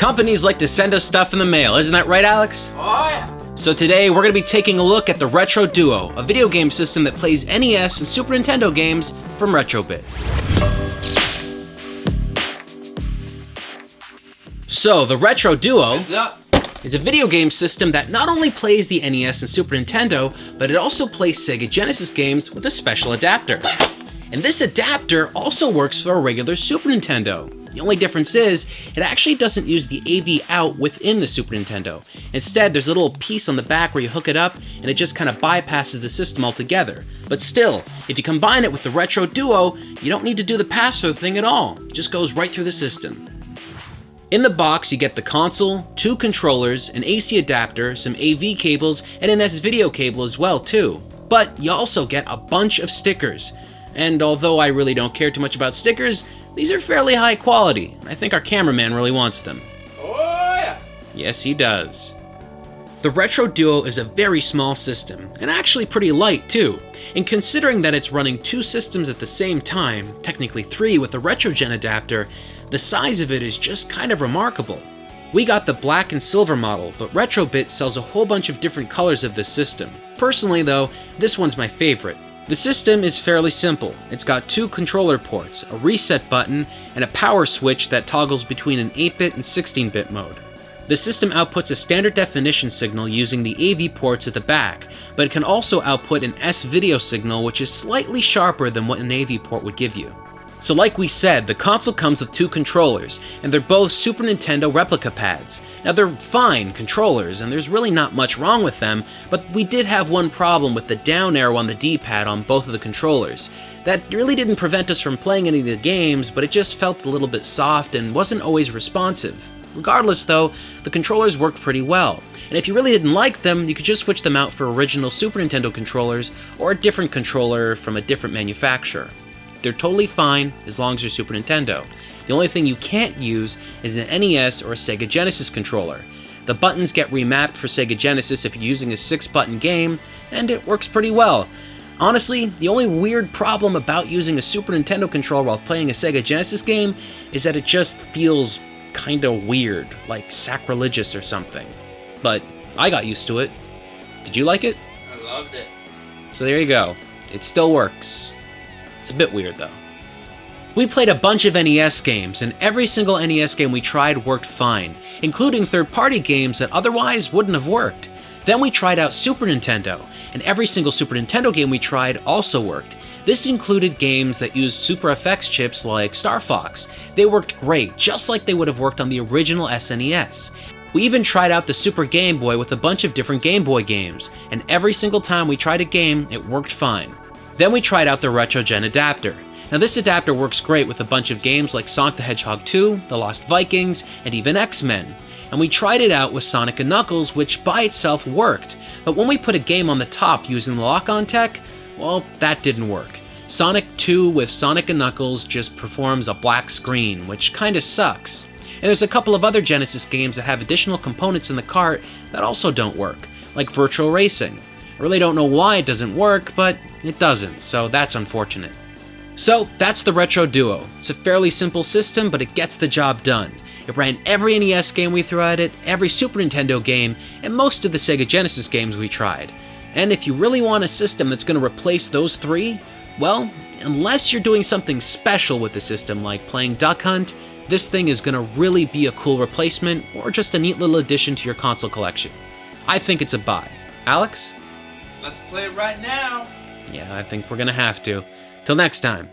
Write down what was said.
Companies like to send us stuff in the mail, isn't that right, Alex? Oh yeah. So today we're going to be taking a look at the RetroDuo, a video game system that plays NES and Super Nintendo games from Retrobit. So the RetroDuo is a video game system that not only plays the NES and Super Nintendo, but it also plays Sega Genesis games with a special adapter. And this adapter also works for a regular Super Nintendo. The only difference is, it actually doesn't use the AV out within the Super Nintendo. Instead, there's a little piece on the back where you hook it up, and it just kind of bypasses the system altogether. But still, if you combine it with the RetroDuo, you don't need to do the pass-through thing at all. It just goes right through the system. In the box, you get the console, 2 controllers, an AC adapter, some AV cables, and an S-video cable as well, too. But you also get a bunch of stickers. And although I really don't care too much about stickers, these are fairly high quality. I think our cameraman really wants them. Oh yeah! Yes, he does. The RetroDuo is a very small system, and actually pretty light too. And considering that it's running 2 systems at the same time, technically 3 with the RetroGEN adapter, the size of it is just kind of remarkable. We got the black and silver model, but Retrobit sells a whole bunch of different colors of this system. Personally though, this one's my favorite. The system is fairly simple. It's got 2 controller ports, a reset button, and a power switch that toggles between an 8-bit and 16-bit mode. The system outputs a standard definition signal using the AV ports at the back, but it can also output an S-video signal which is slightly sharper than what an AV port would give you. So like we said, the console comes with 2 controllers, and they're both Super Nintendo replica pads. Now they're fine controllers, and there's really not much wrong with them, but we did have one problem with the down arrow on the D-pad on both of the controllers. That really didn't prevent us from playing any of the games, but it just felt a little bit soft and wasn't always responsive. Regardless though, the controllers worked pretty well. And if you really didn't like them, you could just switch them out for original Super Nintendo controllers or a different controller from a different manufacturer. They're totally fine as long as you're Super Nintendo. The only thing you can't use is an NES or a Sega Genesis controller. The buttons get remapped for Sega Genesis if you're using a 6-button game, and it works pretty well. Honestly, the only weird problem about using a Super Nintendo controller while playing a Sega Genesis game is that it just feels kinda weird, like sacrilegious or something. But I got used to it. Did you like it? I loved it. So there you go. It still works. It's a bit weird though. We played a bunch of NES games, and every single NES game we tried worked fine, including third-party games that otherwise wouldn't have worked. Then we tried out Super Nintendo, and every single Super Nintendo game we tried also worked. This included games that used Super FX chips like Star Fox. They worked great, just like they would have worked on the original SNES. We even tried out the Super Game Boy with a bunch of different Game Boy games, and every single time we tried a game, it worked fine. Then we tried out the RetroGEN adapter. Now this adapter works great with a bunch of games like Sonic the Hedgehog 2, The Lost Vikings, and even X-Men. And we tried it out with Sonic and Knuckles, which by itself worked. But when we put a game on the top using the lock-on tech, well, that didn't work. Sonic 2 with Sonic and Knuckles just performs a black screen, which kinda sucks. And there's a couple of other Genesis games that have additional components in the cart that also don't work, like Virtual Racing. I really don't know why it doesn't work, but it doesn't, so that's unfortunate. So that's the RetroDuo. It's a fairly simple system, but it gets the job done. It ran every NES game we threw at it, every Super Nintendo game, and most of the Sega Genesis games we tried. And if you really want a system that's going to replace those 3, well, unless you're doing something special with the system like playing Duck Hunt, this thing is going to really be a cool replacement or just a neat little addition to your console collection. I think it's a buy. Alex? Let's play it right now. Yeah, I think we're gonna have to. Till next time.